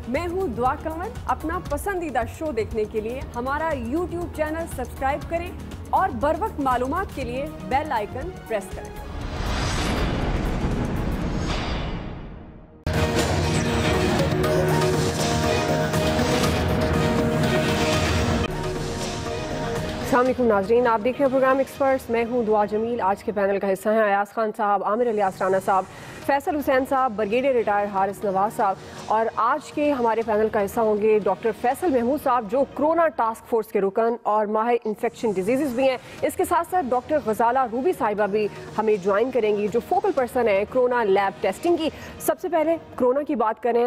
मैं हूँ दुआ कंवर। अपना पसंदीदा शो देखने के लिए हमारा YouTube चैनल सब्सक्राइब करें और बर वक्त मालूमात के लिए बेल आइकन प्रेस करें। अस्सलाम वालेकुम नाज़रीन, आप देख रहे हैं प्रोग्राम एक्सपर्ट्स। मैं हूं दुआ जमील। आज के पैनल का हिस्सा हैं अयाज खान साहब, आमिर इलियास राना साहब, फैसल हुसैन साहब, ब्रिगेडियर रिटायर्ड हारिस नवाज साहब, और आज के हमारे पैनल का हिस्सा होंगे डॉक्टर फैसल महमूद साहब, जो कोरोना टास्क फोर्स के रुकन और माहिर इन्फेक्शन डिजीज़ भी हैं। इसके साथ साथ डॉक्टर गजाला रूबी साहिबा भी हमें ज्वाइन करेंगी, जो फोकल पर्सन है कोरोना लैब टेस्टिंग की। सबसे पहले कोरोना की बात करें,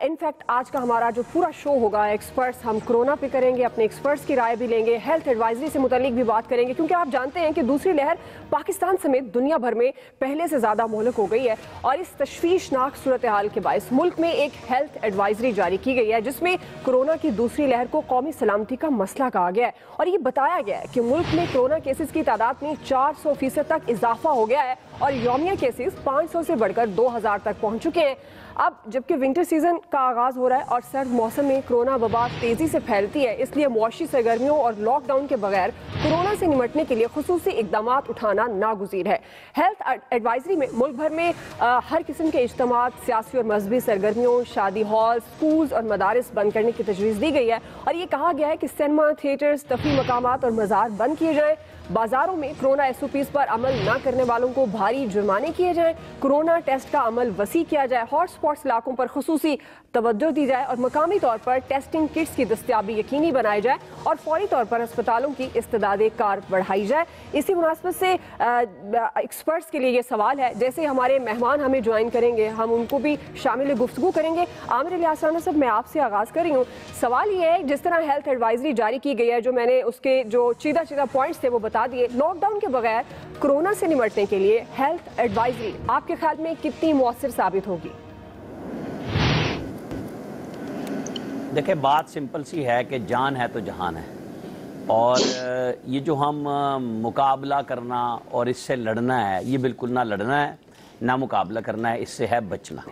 इनफैक्ट आज का हमारा जो पूरा शो होगा एक्सपर्ट्स, हम कोरोना पे करेंगे, अपने एक्सपर्ट्स की राय भी लेंगे, हेल्थ एडवाइजरी से मुतालिक भी बात करेंगे, क्योंकि आप जानते हैं कि दूसरी लहर पाकिस्तान समेत दुनिया भर में पहले से ज़्यादा मोहलक हो गई है। और इस तशवीशनाक सूरत हाल के बायस मुल्क में एक हेल्थ एडवाइजरी जारी की गई है, जिसमें कोरोना की दूसरी लहर को कौमी सलामती का मसला कहा गया है। और ये बताया गया है कि मुल्क में कोरोना केसेस की तादाद में 400% तक इजाफा हो गया है और यौमिया केसेस 500 से बढ़कर 2000 तक पहुंच चुके हैं। अब जबकि विंटर सीजन का आगाज हो रहा है और सर्द मौसम में कोरोना वबा तेजी से फैलती है, इसलिए मुआशी सरगर्मियों और लॉकडाउन के बगैर कोरोना से निमटने के लिए खुसूसी इकदाम उठाना नागुज़ीर है। हेल्थ एडवाइजरी में मुल्क भर में हर किस्म के इज्तिमात, सियासी और मजहबी सरगर्मियों, शादी हॉल, स्कूल्स और मदारिस बंद करने की तजवीज़ दी गई है। और ये कहा गया है कि सिनेमा, थिएटर्स, तफरीह मकामात और मज़ार बंद किए जाएँ। बाजारों में कोरोना SOPs पर अमल न करने वालों को भारी जुर्माने किए जाएं। कोरोना टेस्ट का अमल वसी किया जाए। हॉट स्पॉट्स इलाकों पर खुसूसी तवज्जो दी जाए और मकामी तौर पर टेस्टिंग किट्स की दस्तयाबी यकीनी बनाई जाए और फौरी तौर पर अस्पतालों की इस्तेदाद कार बढ़ाई जाए। इसी मुनासबत से एक्सपर्ट्स के लिए ये सवाल है, जैसे हमारे मेहमान हमें ज्वाइन करेंगे, हम उनको भी शामिल गुफ्तगू करेंगे। आमिर इलियास राना साहब, मैं आपसे आगाज़ कर रही हूँ। सवाल ये है, जिस तरह हेल्थ एडवाइजरी जारी की गई है, जो मैंने उसके जो सीधा पॉइंट्स थे वो बता दिए, लॉकडाउन के बगैर कोरोना से निमटने के लिए हेल्थ एडवाइजरी आपके ख्याल में कितनी मौसर साबित होगी? देखिए, बात सिंपल सी है कि जान है तो जहान है, और ये जो हम मुकाबला करना और इससे लड़ना है, ये बिल्कुल ना लड़ना है ना मुकाबला करना है, इससे है बचना।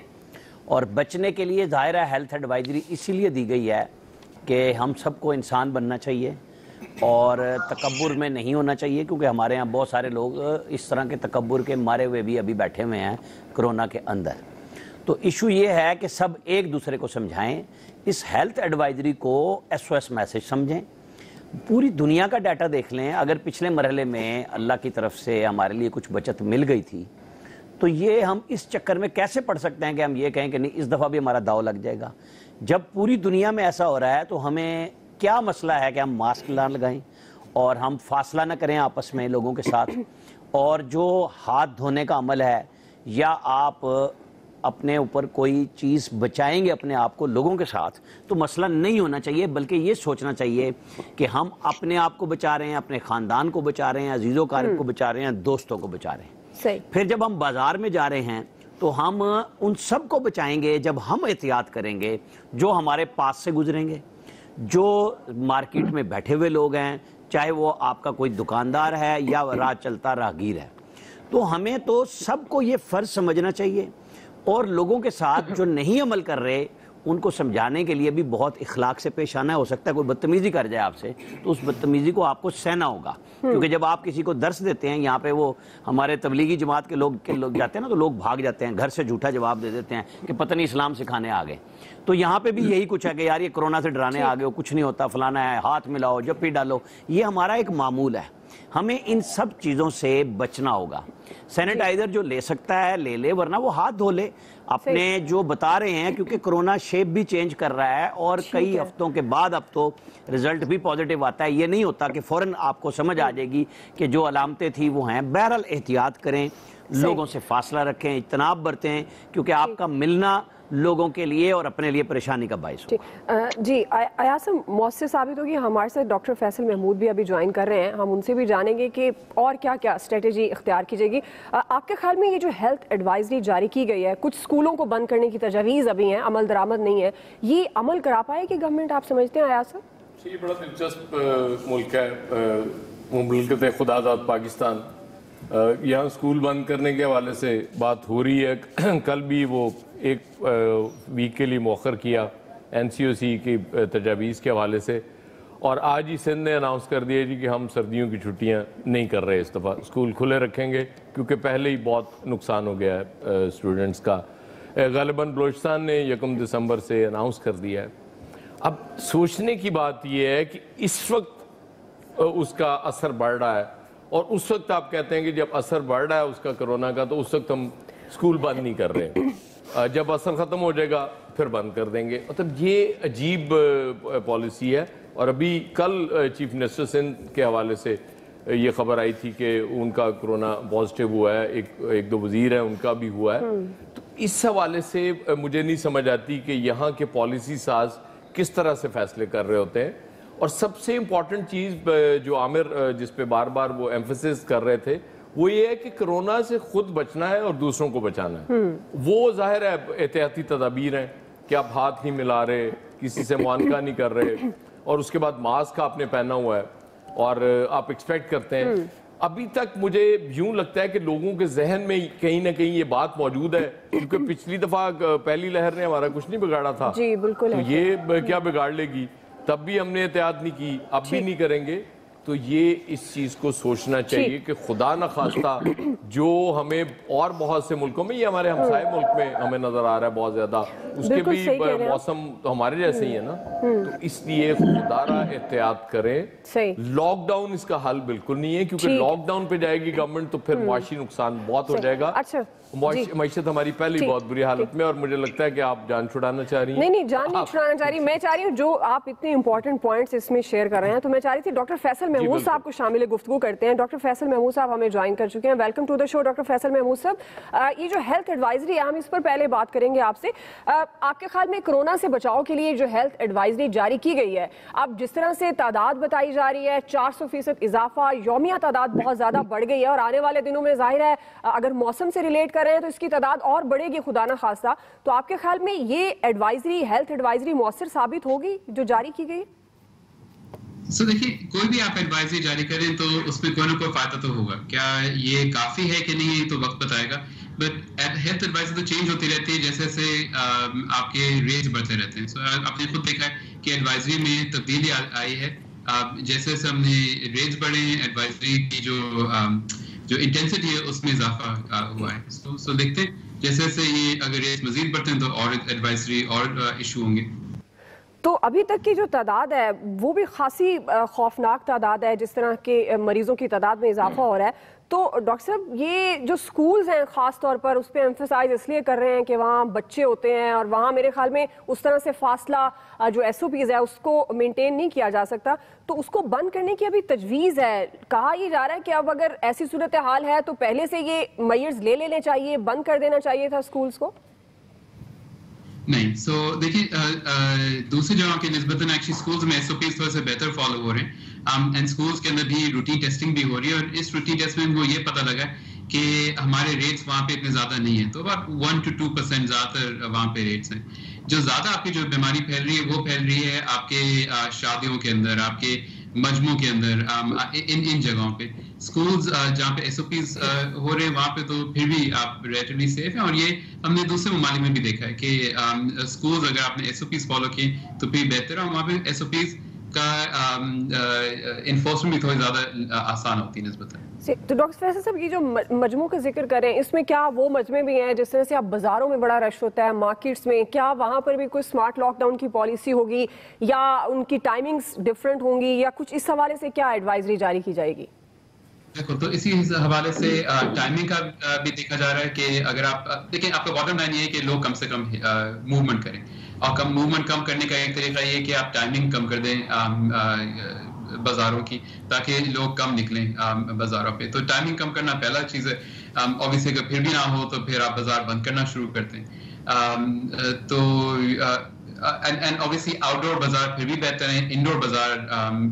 और बचने के लिए ज़ाहिर है हेल्थ एडवाइजरी इसीलिए दी गई है कि हम सबको इंसान बनना चाहिए और तकब्बुर में नहीं होना चाहिए, क्योंकि हमारे यहाँ बहुत सारे लोग इस तरह के तकब्बुर के मारे हुए भी अभी बैठे हुए हैं कोरोना के अंदर। तो इशू ये है कि सब एक दूसरे को समझाएं, इस हेल्थ एडवाइजरी को SOS मैसेज समझें। पूरी दुनिया का डाटा देख लें। अगर पिछले मरहले में अल्लाह की तरफ से हमारे लिए कुछ बचत मिल गई थी, तो ये हम इस चक्कर में कैसे पढ़ सकते हैं कि हम ये कहें कि नहीं इस दफ़ा भी हमारा दाव लग जाएगा। जब पूरी दुनिया में ऐसा हो रहा है तो हमें क्या मसला है कि हम मास्क ना लगाएं और हम फासला ना करें आपस में लोगों के साथ, और जो हाथ धोने का अमल है या आप अपने ऊपर कोई चीज़ बचाएंगे अपने आप को लोगों के साथ, तो मसला नहीं होना चाहिए, बल्कि ये सोचना चाहिए कि हम अपने आप को बचा रहे हैं, अपने ख़ानदान को बचा रहे हैं, अजीज़ों कारब को बचा रहे हैं, दोस्तों को बचा रहे हैं। सही। फिर जब हम बाज़ार में जा रहे हैं तो हम उन सब को बचाएंगे जब हम एहतियात करेंगे, जो हमारे पास से गुजरेंगे, जो मार्केट में बैठे हुए लोग हैं, चाहे वो आपका कोई दुकानदार है या राह चलता राहगीर है। तो हमें तो सबको ये फ़र्ज समझना चाहिए, और लोगों के साथ जो नहीं अमल कर रहे उनको समझाने के लिए भी बहुत इखलाक से पेश आना है। हो सकता है कोई बदतमीज़ी कर जाए आपसे, तो उस बदतमीज़ी को आपको सहना होगा, क्योंकि जब आप किसी को दर्स देते हैं, यहाँ पे वो हमारे तबलीगी जमात के लोग जाते हैं ना, तो लोग भाग जाते हैं, घर से झूठा जवाब दे देते हैं कि पता नहीं इस्लाम सिखाने आ गए। तो यहाँ पे भी यही कुछ है कि यार ये कोरोना से डराने आ गए हो, कुछ नहीं होता, फलाना है, हाथ मिलाओ, जप्पी डालो। ये हमारा एक मामूल है, हमें इन सब चीज़ों से बचना होगा। सैनिटाइजर जो ले सकता है ले ले, वरना वो हाथ धो ले अपने। जो बता रहे हैं, क्योंकि कोरोना शेप भी चेंज कर रहा है और कई हफ्तों के बाद अब तो रिजल्ट भी पॉजिटिव आता है। ये नहीं होता कि फौरन आपको समझ आ जाएगी कि जो अलामतें थी वो हैं। बहरहाल एहतियात करें, लोगों से फासला रखें, इज्तनाब बरतें, क्योंकि आपका मिलना लोगों के लिए और अपने लिए परेशानी का बाइस होगा। जी अयासम, मौसर साबित होगी। हमारे साथ डॉक्टर फैसल महमूद भी अभी ज्वाइन कर रहे हैं, हम उनसे भी जानेंगे कि और क्या क्या स्ट्रेटेजी इख्तियार की जाएगी। आपके ख्याल में ये जो हेल्थ एडवाइजरी जारी की गई है, कुछ स्कूलों को बंद करने की तजवीज़ अभी हैं, अमल दरामद नहीं है, ये अमल करा पाएगी गवर्नमेंट, आप समझते हैं अयासम? ये बड़ा दिलचस्प मुल्क है, मुल्क खुदाजाद पाकिस्तान। यहाँ स्कूल बंद करने के हवाले से बात हो रही है। कल भी वो एक वीक के लिए मौखर किया NCOC کی تجاویز کے حوالے سے. اور آج ہی سندھ نے اناؤنس کر دیا جی کہ ہم سردیوں کی چھٹیاں نہیں کر رہے اس دفعہ, اسکول کھلے رکھیں گے کیونکہ پہلے ہی بہت نقصان ہو گیا ہے اسٹوڈنٹس کا. غالباً بلوچستان نے 1 دسمبر سے اناؤنس کر دیا ہے. اب سوچنے کی بات یہ ہے کہ اس وقت اس کا اثر بڑھ رہا ہے, اور اس وقت آپ کہتے ہیں کہ جب اثر بڑھ رہا ہے اس کا کرونا کا تو اس وقت ہم اسکول بند نہیں کر رہے, جب اثر ختم ہو جائے گا پھر بند کر دیں گے. مطلب یہ عجیب پالیسی ہے. اور ابھی کل چیف منسٹر سندھ کے حوالے سے یہ خبر آئی تھی کہ ان کا کرونا پازیٹیو ہوا ہے, ایک دو وزیر ہیں ان کا بھی ہوا ہے. تو اس حوالے سے مجھے نہیں سمجھ آتی کہ یہاں کے پالیسی ساز کس طرح سے فیصلے کر رہے ہوتے ہیں. اور سب سے امپورٹنٹ چیز جو عامر جس پہ بار بار وہ ایمفیسس کر رہے تھے وہ یہ ہے کہ کرونا سے خود بچنا ہے اور دوسروں کو بچانا ہے. وہ ظاہر ہے احتیاطی تدابیر ہیں کہ آپ ہاتھ نہیں ملا رہے, کسی سے معانقہ نہیں کر رہے, اور اس کے بعد ماسک آپ نے پہنا ہوا ہے اور آپ ایکسپیکٹ کرتے ہیں. ابھی تک مجھے یوں لگتا ہے کہ لوگوں کے ذہن میں کہیں نہ کہیں یہ بات موجود ہے, کیونکہ پچھلی دفعہ پہلی لہر نے ہمارا کچھ نہیں بگاڑا تھا. جی بالکل. تو یہ کیا بگاڑ لے گی, تب بھی ہم نے احتیاط نہیں کی, اب بھی نہیں کریں گے. تو یہ اس چیز کو سوچنا چاہیے کہ خدا نہ خواستہ جو ہمیں اور بہت سے ملکوں میں, یہ ہمارے ہمسائے ملک میں ہمیں نظر آ رہا ہے بہت زیادہ, اس کے بھی موسم تو ہمارے جیسے ہی ہے نا, تو اس لیے خدا را احتیاط کریں. لاک ڈاؤن اس کا حل بالکل نہیں ہے, کیونکہ لاک ڈاؤن پہ جائے گی گورنمنٹ تو پھر معاشی نقصان بہت ہو جائے گا. معیشت ہماری پہلی بہت بری حالت میں, اور مجھے لگتا ہے کہ آپ جان چھڑانا چاہ رہی ہیں. نہیں جان نہیں چھڑانا چاہ رہی, میں چاہ رہی ہوں جو آپ اتنے امپورٹنٹ پوائنٹس اس میں شیئر کر رہے ہیں, تو میں چاہ رہی تھی ڈاکٹر فیصل محمود صاحب کو شامل گفتگو کرتے ہیں. ڈاکٹر فیصل محمود صاحب ہمیں جوائن کر چکے ہیں. Welcome to the show doctor Faisal Mahmood sahab. یہ جو ہیلتھ ایڈوائزری ہے ہم اس پر پہلے بات کریں گے آپ سے. آپ کے خیال میں کرونا سے بچاؤ کے لیے جو ہیلتھ ایڈوائزری جاری کی گئی ہے, اب جس طرح سے تعداد بتائی جا رہی ہے 400% اضافہ, یومیہ تعداد بہت زیادہ بڑھ گئی ہے, اور آنے والے دنوں میں ظاہر ہے اگر موسم سے ریلیٹ کر رہے ہیں تو اس کی تعداد اور بڑھے گی خدا نہ خواستہ. تو آپ کے خیال میں یہ ایڈوائزری, ہیلتھ ایڈوائزری مؤثر ثابت ہوگی جو جاری کی گئی؟ دیکھیے, کوئی بھی آپ ایڈوائزری جاری کریں تو اس میں کوئی نہ کوئی فائدہ تو ہوگا. کیا یہ کافی ہے کہ نہیں تو وقت بتائے گا, بٹ ہیلتھ ایڈوائزری تو چینج ہوتی رہتی ہے جیسے جیسے آپ کے ریٹس بڑھتے رہتے ہیں. آپ نے خود دیکھا ہے کہ ایڈوائزری میں تبدیلی آئی ہے جیسے جیسے ہم نے ریٹس بڑھے ہیں, ایڈوائزری کی جو انٹینسٹی ہے اس میں اضافہ ہوا ہے. سو دیکھتے ہیں جیسے جیسے یہ اگر ریٹس مزید بڑھتے ہیں تو اور ایڈوائزری اور ایشو ہوں گے. تو ابھی تک کی جو تعداد ہے وہ بھی خاصی خوفناک تعداد ہے, جس طرح کے مریضوں کی تعداد میں اضافہ ہو رہا ہے. تو ڈاکٹر صاحب یہ جو سکولز ہیں خاص طور پر اس پہ ایمفسائز اس لیے کر رہے ہیں کہ وہاں بچے ہوتے ہیں اور وہاں میرے خیال میں اس طرح سے فاصلہ جو SOPs ہے اس کو مینٹین نہیں کیا جا سکتا, تو اس کو بند کرنے کی ابھی تجویز ہے. کہا یہ جا رہا ہے کہ اب اگر ایسی صورتحال ہے تو پہلے سے یہ میئرز لے لینے چاہیے, بند کر دینا چاہیے تھا سکولز کو. نہیں, دیکھیے دوسری جگہوں کے نسبتاً ایکچولی اسکولز میں SOPs تھوڑے سے بہتر فالو ہو رہے ہیں, اینڈ اسکولز کے اندر بھی روٹین ٹیسٹنگ بھی ہو رہی ہے, اور اس روٹین ٹیسٹ میں وہ یہ پتہ لگا کہ ہمارے ریٹس وہاں پہ اتنے زیادہ نہیں ہیں, تو اباؤٹ 1 to 2% زیادہ تر وہاں پہ ریٹس ہیں. جو زیادہ آپ کی جو بیماری پھیل رہی ہے وہ پھیل رہی ہے آپ کے شادیوں کے اندر, آپ کے مجموعوں کے اندر, ان جگہوں پہ. اسکولز جہاں پہ SOPs ہو رہے ہیں وہاں پہ تو پھر بھی آپ ریلیٹیولی سیف ہیں, اور یہ ہم نے دوسرے ممالک میں بھی دیکھا ہے کہ اسکولز اگر آپ نے SOPs فالو کیے تو پھر بہتر ہے, اور وہاں پہ SOPs کا انفورسمنٹ بھی تھوڑی زیادہ آسان ہوتی ہے نسبتاً. تو ڈاکٹر فیصل صاحب یہ جو مجموعوں کا ذکر کریں, اس میں کیا وہ مجموعے بھی ہیں جس طرح سے اب بازاروں میں بڑا رش ہوتا ہے, مارکیٹس میں, کیا وہاں پر بھی کوئی اسمارٹ لاک ڈاؤن کی پالیسی ہوگی یا ان کی ٹائمنگز ڈفرینٹ ہوں گی, یا کچھ اس حوالے سے کیا ایڈوائزری جاری کی جائے گی؟ دیکھو, تو اسی حوالے سے ٹائمنگ کا بھی دیکھا جا رہا ہے کہ اگر آپ دیکھیں, آپ کا باٹم لائن یہ ہے کہ لوگ کم سے کم موومنٹ کریں, اور موومنٹ کم کرنے کا ایک طریقہ یہ ہے کہ آپ ٹائمنگ کم کر دیں بازاروں کی, تاکہ لوگ کم نکلیں بازاروں پہ. تو ٹائمنگ کم کرنا پہلا چیز ہے. اوبیسلی اگر پھر بھی نہ ہو تو پھر آپ بازار بند کرنا شروع کرتے ہیں. تو اینڈ اوبیسلی آؤٹ ڈور بازار پھر بھی بہتر ہیں. انڈور بازار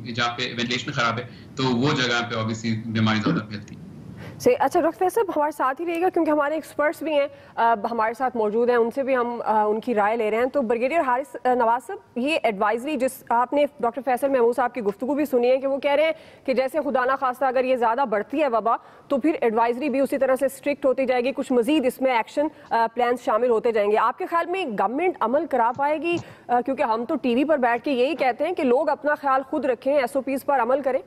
جہاں پہ وینٹیلیشن خراب ہے تو وہ جگہ پہ اوبیسلی بیماری زیادہ پھیلتی ہے. अच्छा डॉक्टर फैसल साहब हमारे साथ ही रहेगा क्योंकि हमारे एक्सपर्ट्स भी हैं हमारे साथ मौजूद हैं, उनसे भी हम उनकी राय ले रहे हैं। तो ब्रिगेडियर हारिस नवाज साहब, ये एडवाइजरी जिस आपने डॉक्टर फैसल महमूद साहब की गुफ्तगू भी सुनी है कि वो कह रहे हैं कि जैसे खुदा ना खास्ता अगर ये ज़्यादा बढ़ती है वबा तो फिर एडवाइजरी भी उसी तरह से स्ट्रिक्ट होती जाएगी, कुछ मजीद इसमें एक्शन प्लान शामिल होते जाएंगे। आपके ख्याल में गवर्नमेंट अमल करा पाएगी? क्योंकि हम तो टीवी पर बैठ के यही कहते हैं कि लोग अपना ख्याल खुद रखें, SOPs पर अमल करें।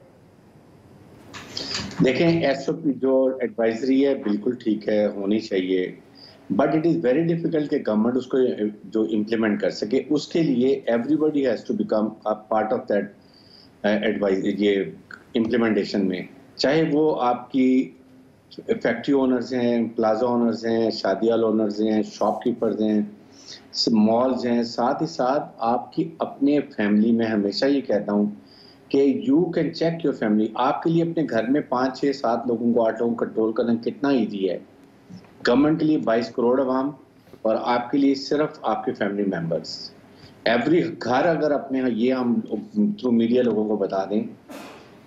देखें, SOP जो एडवाइजरी है बिल्कुल ठीक है, होनी चाहिए, but it is very difficult कि गवर्नमेंट उसको जो इम्प्लीमेंट कर सके। उसके लिए everybody has to become a part of that advise, ये इम्प्लीमेंटेशन में, चाहे वो आपकी फैक्ट्री ओनर्स हैं, प्लाजा ओनर्स हैं, शादी हॉल ओनर्स हैं, शॉपकीपर्स हैं, मॉल्स हैं, साथ ही साथ आपकी अपने फैमिली में हमेशा ये कहता हूँ कि you can check your family. आपके लिए अपने घर में 5, 6, 7 लोगों को 8 लोगों को कंट्रोल करना कितना ईजी है। गवर्नमेंट के लिए 22 करोड़ अवाम और आपके लिए सिर्फ आपके फैमिली मेंबर्स। एवरी घर अगर अपने, ये हम थ्रू मीडिया लोगों को बता दें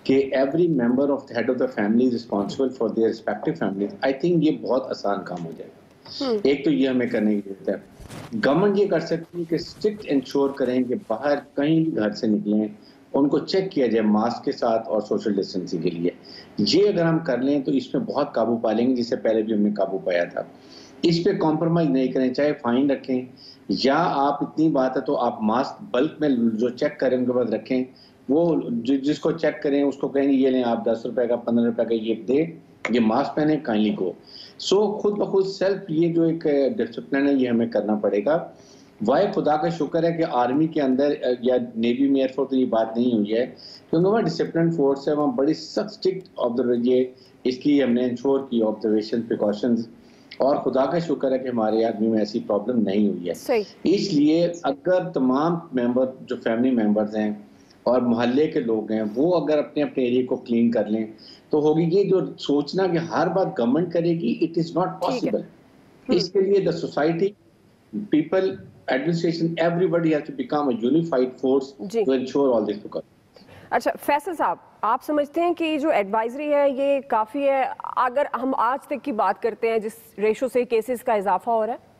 कि every member of the head of the family is responsible for their respective family, I think ये बहुत आसान काम हो जाएगा। एक तो ये हमें करने की जरूरत है। गवर्नमेंट ये कर सकती है कि स्ट्रिक्ट इंश्योर करें कि बाहर कहीं भी घर से निकलें उनको चेक किया जाए मास्क के साथ और सोशल डिस्टेंसिंग के लिए। ये अगर हम कर लें तो इसमें बहुत काबू पा लेंगे, जिससे पहले भी हमने काबू पाया था। इस पे कॉम्प्रोमाइज नहीं करें, चाहे फाइन रखें या आप, इतनी बात है तो आप मास्क बल्क में जो चेक करें उनके बाद रखें, वो जिसको चेक करें उसको कहें ये लें आप 10 रुपए का 15 रुपए का ये दे, ये मास्क पहने, काइंडली गो। सो खुद ब खुद सेल्फ ये जो एक डिसिप्लिन है ये हमें करना पड़ेगा। वाह खुदा का शुक्र है कि आर्मी के अंदर या नेवी में, एयरफोर्स में ये बात नहीं हुई है, क्योंकि वहाँ डिसिप्लिन फोर्स है, वहाँ बड़ी सख्त स्ट्रिक्ट ये इसकी हमने इंश्योर की ऑब्जर्वेशन प्रिकॉशंस, और खुदा का शुक्र है कि हमारे आदमी में ऐसी प्रॉब्लम नहीं हुई है। इसलिए अगर तमाम मेंबर जो फैमिली मेंबर्स हैं और मोहल्ले के लोग हैं वो अगर अपने अपने एरिया को क्लीन कर लें तो होगी। ये जो सोचना कि हर बात गवर्नमेंट करेगी, इट इज नॉट पॉसिबल। इसके लिए the society, people, administration, everybody has to become a unified force to ensure all this. अच्छा फैसल साहब, आप समझते हैं कि जो एडवाइजरी है ये काफ़ी है? अगर हम आज तक की बात करते हैं जिस रेशो से केसेस का इजाफा हो रहा है।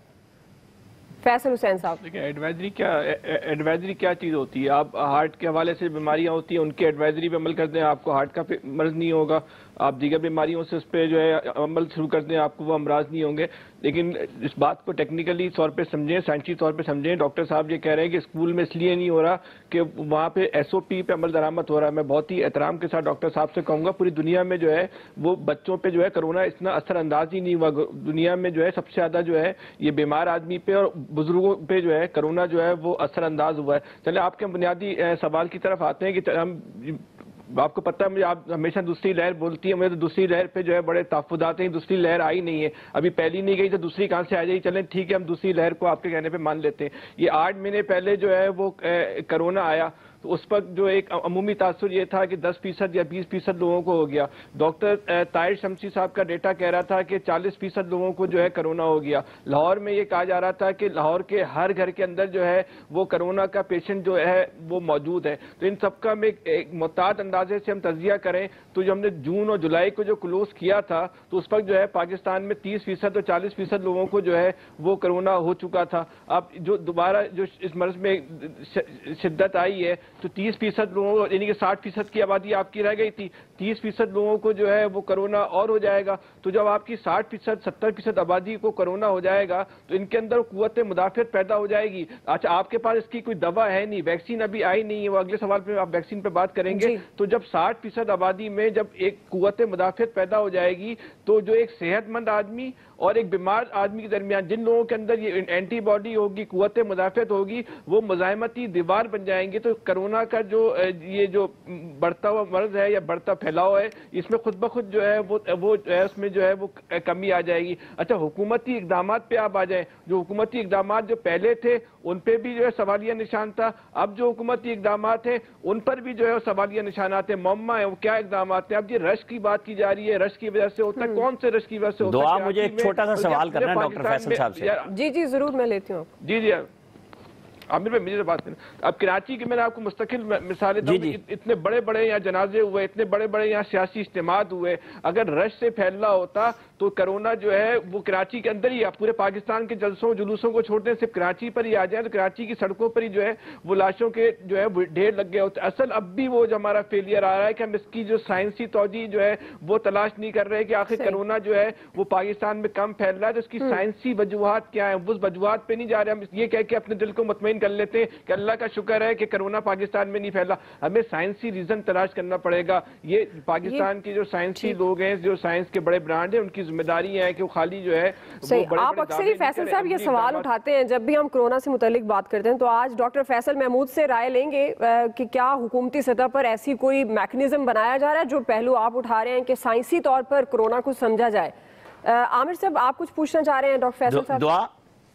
फैसल हुसैन साहब, देखिए एडवाइजरी क्या चीज़ होती है? आप हार्ट के हवाले से बीमारियां होती हैं उनके एडवाइजरी पे अमल करते हैं, आपको हार्ट का मर्ज नहीं होगा। आप दीगर बीमारियों से उस पर जो है अमल शुरू कर दें, आपको वो अमराज नहीं होंगे। लेकिन इस बात को टेक्निकली तौर पे समझें, साइंसी तौर पे समझें। डॉक्टर साहब ये कह रहे हैं कि स्कूल में इसलिए नहीं हो रहा कि वहाँ पे SOP पे अमल दरामद हो रहा है। मैं बहुत ही एहतराम के साथ डॉक्टर साहब से कहूँगा, पूरी दुनिया में जो है वो बच्चों पे जो है कोरोना इतना असरअंदाज ही नहीं हुआ। दुनिया में जो है सबसे ज़्यादा जो है ये बीमार आदमी पे और बुजुर्गों पे जो है कोरोना जो है वो असरअंदाज हुआ है। चले आपके बुनियादी सवाल की तरफ आते हैं कि हम, आपको पता है मुझे, आप हमेशा दूसरी लहर बोलती है, मुझे तो दूसरी लहर पे जो है बड़े तहफ़्फ़ुज़ात हैं। दूसरी लहर आई नहीं है, अभी पहली नहीं गई तो दूसरी कहाँ से आ जाएगी? चलें ठीक है, हम दूसरी लहर को आपके कहने पे मान लेते हैं। ये 8 महीने पहले जो है वो कोरोना आया तो उस पर जो एक अमूमी तासुर ये था कि 10% या 20% लोगों को हो गया। डॉक्टर ताहिर शमसी साहब का डेटा कह रहा था कि 40% लोगों को जो है कोरोना हो गया। लाहौर में ये कहा जा रहा था कि लाहौर के हर घर के अंदर जो है वो कोरोना का पेशेंट जो है वो मौजूद है। तो इन सब का एक मुताद अंदाजे से हम तजिया करें तो जो हमने जून और जुलाई को जो क्लोज किया था तो उस पर जो है पाकिस्तान में 30% और 40% लोगों को जो है वो कोरोना हो चुका था। अब जो दोबारा जो इस मर्ज में शिद्दत आई है तो 30% लोगों, यानी कि 60% की आबादी आपकी रह गई थी, 30% लोगों को जो है वो कोरोना और हो जाएगा। तो जब आपकी 60% 70% आबादी को कोरोना हो जाएगा तो इनके अंदर कुव्वत मुदाफ़ियत पैदा हो जाएगी। अच्छा, आपके पास इसकी कोई दवा है नहीं, वैक्सीन अभी आई नहीं है, वो अगले सवाल पे आप वैक्सीन पे बात करेंगे। तो जब 60% आबादी में जब एक कुव्वत मुदाफ़ियत पैदा हो जाएगी तो जो एक सेहतमंद आदमी और एक बीमार आदमी के दरमियान जिन लोगों के अंदर ये एंटीबॉडी होगी, कुव्वत मुदाफ़ियत होगी, वो मुज़ाहमती दीवार बन जाएंगे। तो कोरोना का जो ये जो बढ़ता हुआ मर्ज है या बढ़ता फैलाव है, इसमें खुद ब खुद जो है वो जो है उसमें जो है वो कमी आ जाएगी। अच्छा, हुकूमती इक़दाम पे आप आ जाएं। जो हुकूमती इक़दाम जो पहले थे उन पे भी जो है सवालिया निशान था, अब जो हुकूमती इक़दाम हैं उन पर भी जो है सवालिया निशानात है। मम्मा है वो क्या इक़दाम हैं? अब ये रश की बात की जा रही है, रश की वजह से होता है, कौन से रश की वजह से होता है? मुझे एक छोटा सा सवाल करना है डॉक्टर फैसल साहब से। जी जी जरूर, मैं लेती हूँ। जी जी, आमिर भाई मेरी बात करें, अब कराची की मैंने आपको मुस्तकिल मिसालें दूं, इतने बड़े बड़े यहाँ जनाजे हुए, इतने बड़े बड़े यहाँ सियासी इज्तिमात हुए, अगर रश से फैलना होता तो कोरोना जो है वो कराची के अंदर ही, पूरे पाकिस्तान के जलसों जुलूसों को छोड़ दें, सिर्फ कराची पर ही आ जाए तो कराची की सड़कों पर ही जो है वो लाशों के जो है ढेर लग गए होते। असल अब भी वो जो हमारा फेलियर आ रहा है कि हम इसकी जो साइंसी तौजी जो है वो तलाश नहीं कर रहे कि आखिर कोरोना जो है वो पाकिस्तान में कम फैल रहा है, तो उसकी साइंसी वजूहात क्या है, उस वजूहात पे नहीं जा रहे। हम ये कह के अपने दिल को मुतमईन कर लेते हैं कि अल्लाह का शुक्र है कि कोरोना पाकिस्तान में नहीं फैला। हमें साइंसी रीजन तलाश करना पड़ेगा। ये पाकिस्तान के जो साइंसी लोग हैं, जो साइंस के बड़े ब्रांड हैं, उनकी जिम्मेदारी है कि वो खाली जो है आप अक्सर ही फैसल साहब ये सवाल उठाते हैं जब भी हम कोरोना से मुतालिक बात करते हैं, तो आज डॉक्टर फैसल महमूद से राय लेंगे कि क्या हुकूमती सतह पर ऐसी कोई मैकेनिज्म बनाया जा रहा है, जो पहलू आप उठा रहे हैं कि साइंसी तौर पर कोरोना को समझा जाए। आमिर साहब आप कुछ पूछना चाह रहे हैं डॉक्टर फैसल साहब? दुआ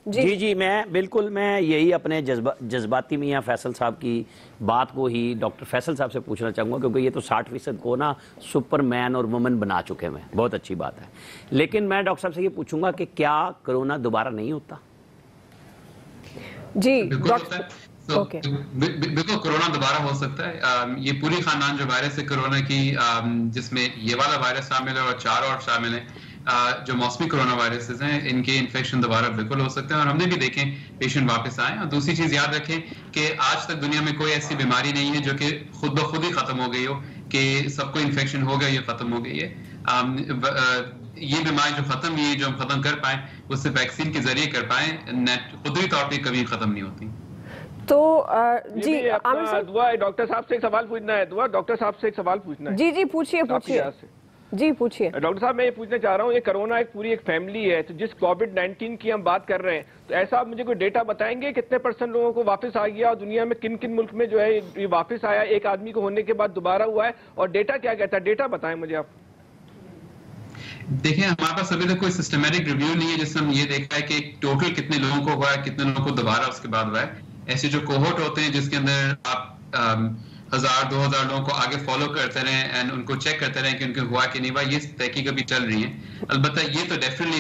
जी मैं यही अपने जज्बाती मियां फैसल साहब की बात को ही डॉक्टर फैसल साहब से पूछना चाहूँगा, क्योंकि ये तो 60% को ना सुपरमैन और वुमन बना चुके हैं, बहुत अच्छी बात है। लेकिन मैं डॉक्टर साहब से ये पूछूंगा कि क्या कोरोना दोबारा नहीं होता? जी बिल्कुल कोरोना दोबारा हो सकता है। ये पूरी खानदान जो वायरस है कोरोना की, जिसमें ये वाला वायरस शामिल है और 4 और शामिल है, जो मौसमी कोरोना वायरसेस हैं, इनके इन्फेक्शन दोबारा बिल्कुल हो सकते हैं और हमने भी देखें पेशेंट वापस आए। और दूसरी चीज याद रखें कि आज तक दुनिया में कोई ऐसी बीमारी नहीं है जो कि खुद ब खुद ही खत्म हो गई हो, कि सबको इन्फेक्शन हो गया, ये खत्म हो गई है। ये बीमारी जो खत्म हुई, जो हम खत्म कर पाए, उससे वैक्सीन के जरिए कर पाए, खुदरी तौर पर कभी खत्म नहीं होती। तो जी दुआ डॉक्टर साहब से एक सवाल पूछना है, डॉक्टर साहब से एक सवाल पूछना है। जी पूछिए जी पूछिए। डॉक्टर साहब मैं ये पूछना चाह रहा हूँ, ये कोरोना एक पूरी एक फैमिली है, तो जिस कोविड-19 की हम बात कर रहे हैं, तो ऐसा आप मुझे कोई डेटा बताएंगे कितने % लोगों को वापस आ गया और दुनिया में किन किन मुल्क में जो है ये वापस आया, एक आदमी को होने के बाद दोबारा हुआ है, और डेटा क्या कहता है? डेटा बताएं मुझे आप। देखिए हमारे पास अभी तक कोई सिस्टमेटिक रिव्यू नहीं है जिससे हम ये देखा है कि टोटल कितने लोगों को हुआ है, कितने लोगों को दोबारा उसके बाद हुआ है। ऐसे जो कोहोर्ट होते हैं जिसके अंदर आप 1000-2000 लोगों को आगे फॉलो करते रहे एंड उनको चेक करते रहे कि उनको हुआ कि नहीं हुआ, ये तहकीक अभी चल रही है। अलबत्ता ये तो डेफिनेटली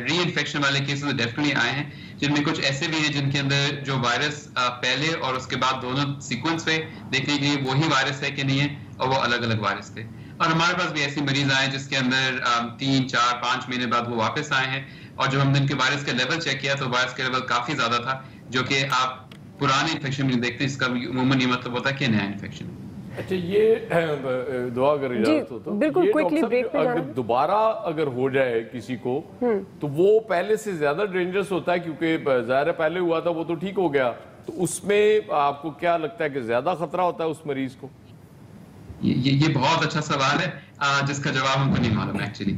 री इन्फेक्शन वाले केसेस तो डेफिनेटली आए हैं, जिनमें कुछ ऐसे भी हैं जिनके अंदर जो वायरस पहले और उसके बाद दोनों सीक्वेंस पे देखने के लिए वही वायरस है कि नहीं है, और वो अलग अलग वायरस थे। और हमारे पास भी ऐसे मरीज आए जिसके अंदर 3, 4, 5 महीने बाद वो वापस आए हैं, और जब हमने उनके वायरस का लेवल चेक किया तो वायरस का लेवल काफी ज्यादा था, जो कि आप पुराने इन्फेक्शन में देखते हैं, इसका उमूमन ये मतलब होता है कि नया इन्फेक्शन। अच्छा ये दुआ अगर इजाजत हो तो बिल्कुल क्विकली ब्रेक पे जाना। अगर दोबारा अगर हो जाए किसी को तो वो पहले से ज्यादा डेंजरस होता है, क्योंकि ज़ाहिर है पहले हुआ था वो तो ठीक हो गया, तो उसमें आपको क्या लगता है कि ज्यादा खतरा होता है उस मरीज को? ये बहुत अच्छा सवाल है जिसका जवाब हमको नहीं मालूम एक्चुअली,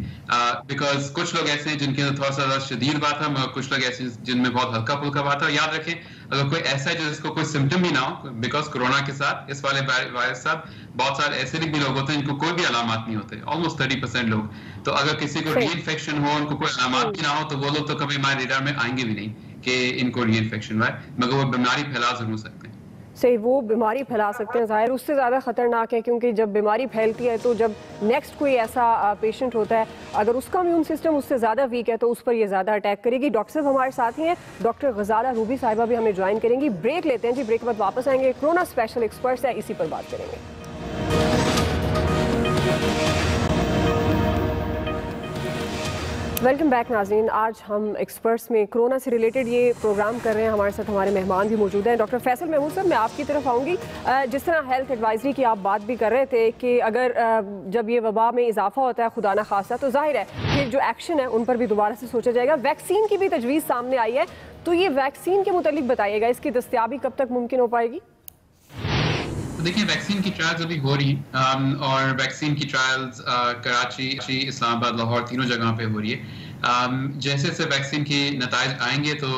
बिकॉज कुछ लोग ऐसे हैं जिनके अंदर थोड़ा सा शदीद बात है, मगर कुछ लोग ऐसे जिनमें बहुत हल्का फुल्का बात है। और याद रखें अगर कोई ऐसा है जिसको कोई सिम्टम भी ना हो, बिकॉज कोरोना के साथ इस वाले वायरस के साथ बहुत सारे ऐसे भी लोग होते हैं जिनको कोई भी अलामत नहीं होते, ऑलमोस्ट 30% लोग। तो अगर किसी को री इन्फेक्शन हो, उनको कोई अलामत भी ना हो, तो वो लोग तो कभी हमारे रेडार में आएंगे भी नहीं कि इनको री इन्फेक्शन हुआ है, मगर वो बीमारी फैला जरूर सकते हैं। सही, वो बीमारी फैला सकते हैं, ज़ाहिर उससे ज़्यादा ख़तरनाक है, क्योंकि जब बीमारी फैलती है तो जब नेक्स्ट कोई ऐसा पेशेंट होता है, अगर उसका इम्यून सिस्टम उससे ज़्यादा वीक है तो उस पर ये ज़्यादा अटैक करेगी। डॉक्टर साहब हमारे साथ ही हैं, डॉक्टर गजाला रूबी साहिबा भी हमें ज्वाइन करेंगी। ब्रेक लेते हैं जी, ब्रेक के बाद वापस आएंगे। कोरोना स्पेशल एक्सपर्ट्स है, इसी पर बात करेंगे। वेलकम बैक नाज़रीन। आज हम एक्सपर्ट्स में कोरोना से रिलेटेड ये प्रोग्राम कर रहे हैं। हमारे साथ हमारे मेहमान भी मौजूद हैं। डॉक्टर फैसल महमूद साहब, मैं आपकी तरफ आऊँगी। जिस तरह हेल्थ एडवाइजरी की आप बात भी कर रहे थे कि अगर जब ये वबा में इजाफा होता है खुदा न खासा, तो जाहिर है कि जो एक्शन है उन पर भी दोबारा से सोचा जाएगा। वैक्सीन की भी तजवीज़ सामने आई है, तो ये वैक्सीन के मुतालिक बताइएगा, इसकी दस्तयाबी कब तक मुमकिन हो पाएगी? देखिए वैक्सीन की ट्रायल्स अभी हो रही हैं, और वैक्सीन की ट्रायल्स कराची, इस्लामाबाद, लाहौर तीनों जगह पे हो रही है। जैसे जैसे वैक्सीन के नताइज आएंगे तो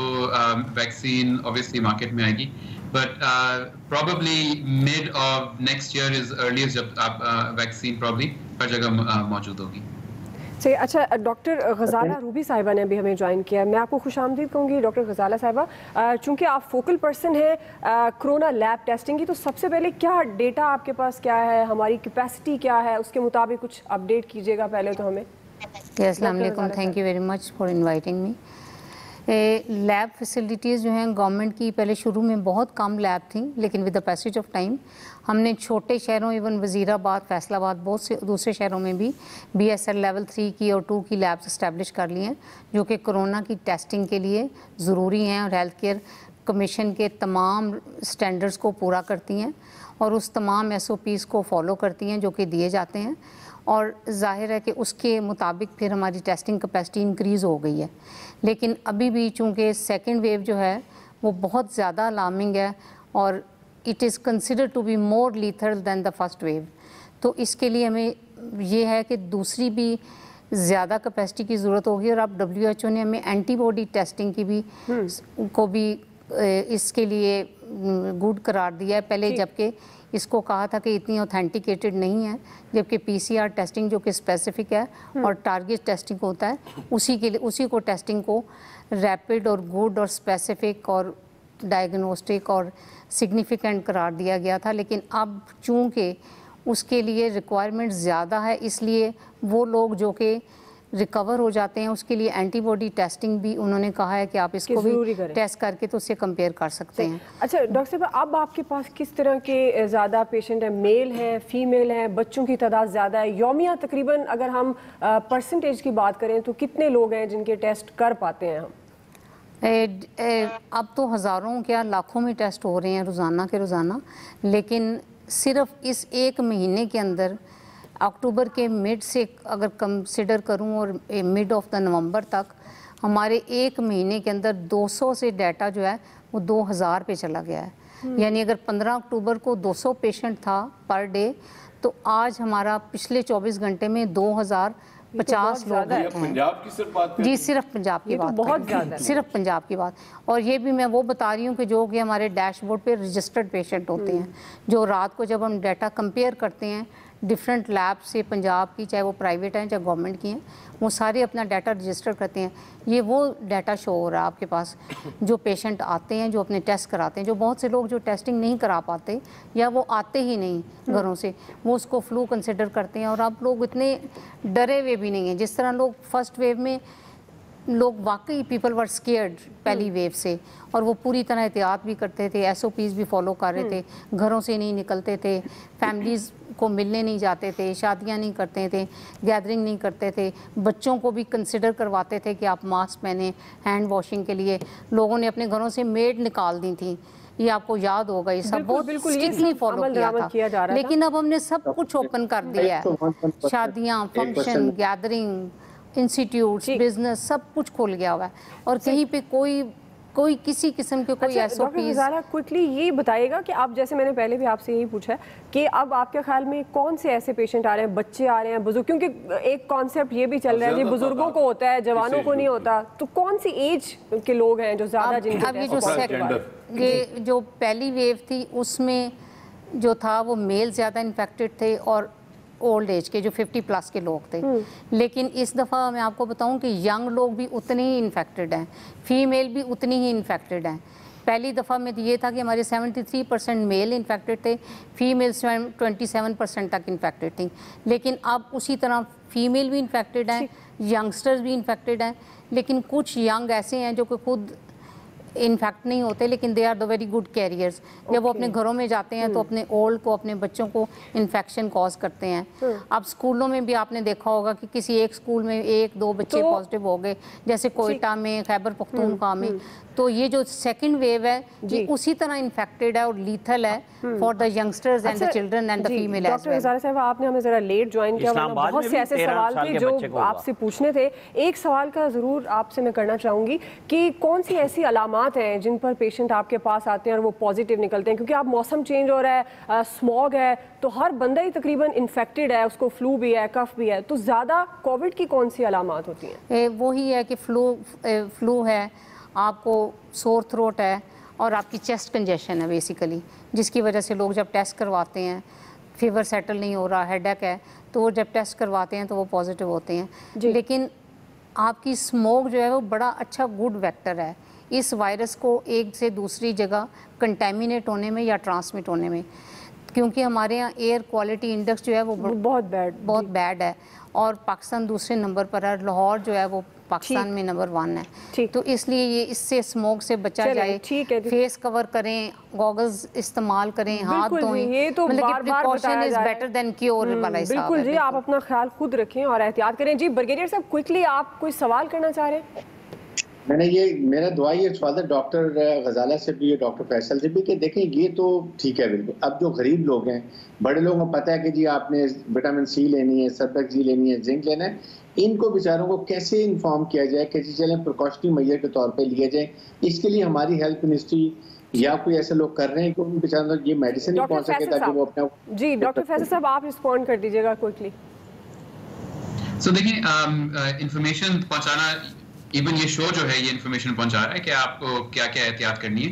वैक्सीन ऑब्वियसली मार्केट में आएगी, but probably mid of next year is earliest जब आप वैक्सीन प्रॉब्ली हर जगह मौजूद होगी। सही, अच्छा डॉक्टर गजाला रूबी साहिबा ने भी हमें ज्वाइन किया है। मैं आपको खुशामदीद कहूँगी डॉक्टर गजाला साहिबा, चूँकि आप फोकल पर्सन हैं कोरोना लैब टेस्टिंग की, तो सबसे पहले क्या डेटा आपके पास क्या है, हमारी कैपेसिटी क्या है, उसके मुताबिक कुछ अपडेट कीजिएगा पहले तो हमें। अस्सलाम वालेकुम, thank you very much for inviting me. Lab facilities जो हैं गवर्नमेंट की पहले शुरू में बहुत कम लैब थी, लेकिन with the passage of time हमने छोटे शहरों इवन वज़ीराबाद, फैसलाबाद, बहुत से दूसरे शहरों में भी BSL लेवल 3 की और 2 की लैब्स इस्टेब्लिश कर ली हैं, जो कि कोरोना की टेस्टिंग के लिए ज़रूरी हैं और हेल्थ केयर कमीशन के तमाम स्टैंडर्ड्स को पूरा करती हैं और उस तमाम SOPs को फॉलो करती हैं जो कि दिए जाते हैं। और ज़ाहिर है कि उसके मुताबिक फिर हमारी टेस्टिंग कैपेसिटी इंक्रीज़ हो गई है। लेकिन अभी भी चूँकि सेकेंड वेव जो है वो बहुत ज़्यादा अलार्मिंग है और it is considered to be more lethal than the first wave, तो इसके लिए हमें ये है कि दूसरी भी ज़्यादा कैपेसिटी की ज़रूरत होगी। और अब WHO ने हमें एंटीबॉडी टेस्टिंग की भी को भी इसके लिए गुड करार दिया है पहले, जबकि इसको कहा था कि इतनी ऑथेंटिकेटेड नहीं है, जबकि PCR टेस्टिंग जो कि स्पेसिफिक है और टारगेट टेस्टिंग होता है, उसी को टेस्टिंग को रैपिड और गुड और स्पेसिफिक और डायग्नोस्टिक और सिग्निफिकेंट करार दिया गया था। लेकिन अब चूँकि उसके लिए रिक्वायरमेंट ज़्यादा है, इसलिए वो लोग जो कि रिकवर हो जाते हैं उसके लिए एंटीबॉडी टेस्टिंग भी उन्होंने कहा है कि आप इसको भी टेस्ट करके तो उससे कंपेयर कर सकते हैं। अच्छा डॉक्टर साहब, अब आपके पास किस तरह के ज़्यादा पेशेंट हैं? मेल हैं, फीमेल हैं, बच्चों की तादाद ज़्यादा है? यौमिया तकरीबन अगर हम परसेंटेज की बात करें तो कितने लोग हैं जिनके टेस्ट कर पाते हैं हम? अब तो हज़ारों क्या लाखों में टेस्ट हो रहे हैं रोज़ाना के रोज़ाना, लेकिन सिर्फ इस एक महीने के अंदर अक्टूबर के मिड से अगर कंसिडर करूं और मिड ऑफ द नवंबर तक हमारे एक महीने के अंदर 200 से डाटा जो है वो 2000 पे चला गया है। यानी अगर 15 अक्टूबर को 200 पेशेंट था पर डे, तो आज हमारा पिछले 24 घंटे में 2050 लोग हैं। पंजाब की सिर्फ बात जी, सिर्फ पंजाब की बात, बहुत ज़्यादा, सिर्फ पंजाब की बात। और ये भी मैं वो बता रही हूँ कि जो कि हमारे डैशबोर्ड पे रजिस्टर्ड पेशेंट होते हैं, जो रात को जब हम डाटा कंपेयर करते हैं डिफरेंट लैब से, पंजाब की चाहे वो प्राइवेट हैं चाहे गवर्नमेंट की हैं, वो सारे अपना डाटा रजिस्टर करते हैं। ये वो डाटा शो हो रहा है आपके पास, जो पेशेंट आते हैं, जो अपने टेस्ट कराते हैं। जो बहुत से लोग जो टेस्टिंग नहीं करा पाते या वो आते ही नहीं घरों से, वो उसको फ्लू कंसिडर करते हैं। और अब लोग इतने डरे हुए भी नहीं हैं जिस तरह लोग फर्स्ट वेव में लोग वाकई पीपल वर स्केयर्ड पहली वेव से, और वो पूरी तरह एहतियात भी करते थे, SOPs भी फॉलो कर रहे थे, घरों से नहीं निकलते थे, फैमिलीज़ को मिलने नहीं जाते थे, शादियां नहीं करते थे, गैदरिंग नहीं करते थे, बच्चों को भी कंसिडर करवाते थे कि आप मास्क पहने, हैंड वॉशिंग के लिए लोगों ने अपने घरों से मेड निकाल दी थी। ये आपको याद होगा, ये सब बहुत स्ट्रिक्टली फॉलो किया था। लेकिन अब हमने सब कुछ ओपन कर दिया है, शादियाँ, फंक्शन, गैदरिंग, इंस्टीट्यूट्स, बिजनेस, सब कुछ खुल गया हुआ है और कहीं पे कोई किसी किस्म के कोई SOPs। क्विकली ये बताइएगा कि आप, जैसे मैंने पहले भी आपसे यही पूछा है कि अब आपके ख्याल में कौन से ऐसे पेशेंट आ रहे हैं, बच्चे आ रहे हैं, बुजुर्ग, क्योंकि एक कॉन्सेप्ट ये भी चल रहा है कि बुजुर्गों को होता है, जवानों को नहीं होता, तो कौन सी एज के लोग हैं जो ज़्यादा जिनके? अब ये जो पहली वेव थी उसमें जो था वो मेल ज़्यादा इन्फेक्टेड थे और ओल्ड एज के जो 50+ के लोग थे। लेकिन इस दफ़ा मैं आपको बताऊं कि यंग लोग भी उतने ही इन्फेक्टेड हैं, फीमेल भी उतनी ही इन्फेक्टेड हैं। पहली दफ़ा में ये था कि हमारे 73% मेल इन्फेक्टेड थे, फीमेल 27% तक इन्फेक्टेड थी। लेकिन अब उसी तरह फीमेल भी इन्फेक्टेड हैं, यंगस्टर्स भी इन्फेक्टेड हैं, लेकिन कुछ यंग ऐसे हैं जो कि खुद इन्फेक्ट नहीं होते, लेकिन they are the very good carriers. जब वो अपने घरों में जाते हैं तो अपने ओल्ड को, अपने बच्चों को इन्फेक्शन कॉज करते हैं। अब स्कूलों में भी आपने देखा होगा कि किसी एक स्कूल में 1-2 बच्चे पॉजिटिव हो गए, जैसे कोयटा में, खैबर पख्तूनख्वा में। तो ये जो सेकंड वेव है ये उसी तरह इन्फेक्टेड है और लीथल है for the youngsters and the children and the female as well. Doctor Izara साहब, आपने हमें ज़रा लेट ज्वाइन किया, बहुत से ऐसे सवाल थे जो आपसे पूछने थे। एक सवाल का ज़रूर आपसे मैं करना चाहूँगी कि कौन सी ऐसी अलामात हैं जिन पर पेशेंट आपके पास आते हैं और वो पॉजिटिव निकलते हैं? क्योंकि अब मौसम चेंज हो रहा है, स्मॉग है, तो हर बंदा ही तकरीबन इन्फेक्टेड है, उसको फ्लू भी है, कफ भी है, तो ज़्यादा कोविड की कौन सी अलामात होती हैं? वही है कि फ्लू है, आपको सोर थ्रोट है और आपकी चेस्ट कंजेशन है बेसिकली, जिसकी वजह से लोग जब टेस्ट करवाते हैं, फीवर सेटल नहीं हो रहा, हेडेक है, तो वो जब टेस्ट करवाते हैं तो वो पॉजिटिव होते हैं। लेकिन आपकी स्मोक जो है वो बड़ा अच्छा गुड वेक्टर है इस वायरस को एक से दूसरी जगह कंटेमिनेट होने में या ट्रांसमिट होने में, क्योंकि हमारे यहाँ एयर क्वालिटी इंडेक्स जो है वो बहुत बैड है और पाकिस्तान दूसरे नंबर पर है। लाहौर जो है वो पाकिस्तान में नंबर 1 है। ठीक। तो इसलिए ये इससे स्मोक से बचा जाए, ठीक है, फेस कवर करें, गॉगल्स इस्तेमाल करें, हाथ धोएं, ये तो मतलब बार बार precaution is better than cure वाला हिसाब है। बिल्कुल जी, आप अपना ख्याल खुद रखें और एहतियात करें। जी ब्रिगेडियर साहब, क्विकली आप कोई सवाल करना चाह रहे हैं? मेरा दुआ ये सवाल है डॉक्टर गजाला से भी, डॉक्टर फैसल से भी, कि देखें ये तो ठीक है बिल्कुल, अब जो गरीब लोग हैं, बड़े लोगों को पता है कि जी आपने विटामिन सी लेनी है, सरबेक जी लेनी है, जिंक लेना है, इनको बेचारों को कैसे इन्फॉर्म किया जाए कि जी चलें प्रिकॉशनरी मेजर के तौर पे लिए जाए। इसके लिए हमारी हेल्थ मिनिस्ट्री या कोई ऐसे लोग कर रहे हैं कि उन बेचारों ये मेडिसिन नहीं पहुंच सके ताकि वो अपना। जी डॉक्टर फैसल साहब, आप रिस्पॉन्ड कर दीजिएगा क्विकली। सो देखिए, इंफॉर्मेशन पहुंचाना, इवन ये शो जो है ये इन्फॉर्मेशन पहुंचा रहा है कि आपको क्या क्या एहतियात करनी है,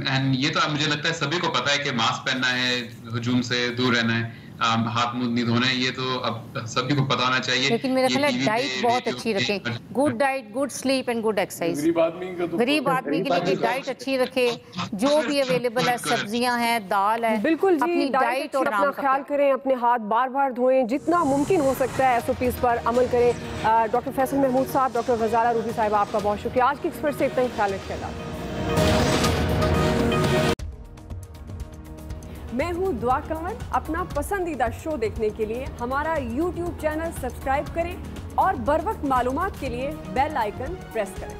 एंड ये तो मुझे लगता है सभी को पता है कि मास्क पहनना है, हुजूम से दूर रहना है, हाथ मुंह नहीं धोना है, ये तो अब सभी को पता होना चाहिए। लेकिन मेरा ख्याल है डाइट बहुत अच्छी रखें, good diet, good sleep and good exercise. गरीब आदमी के लिए डाइट अच्छी रखे, जो भी अवेलेबल है, सब्जियां हैं, दाल है, बिल्कुल जी, अपनी डाइट और अपना ख्याल करें, अपने हाथ बार बार धोएं, जितना मुमकिन हो सकता है SOPs पर अमल करें। डॉक्टर फैसल महमूद साहब, डॉक्टर गजाला रूबी साहिबा, आपका बहुत शुक्रिया। आज की एक्सपर्ट से इतना ही, ख्याल रखिएगा। मैं हूँ दुआ कंवर। अपना पसंदीदा शो देखने के लिए हमारा YouTube चैनल सब्सक्राइब करें और बर वक्त मालूमात के लिए बेल आइकन प्रेस करें।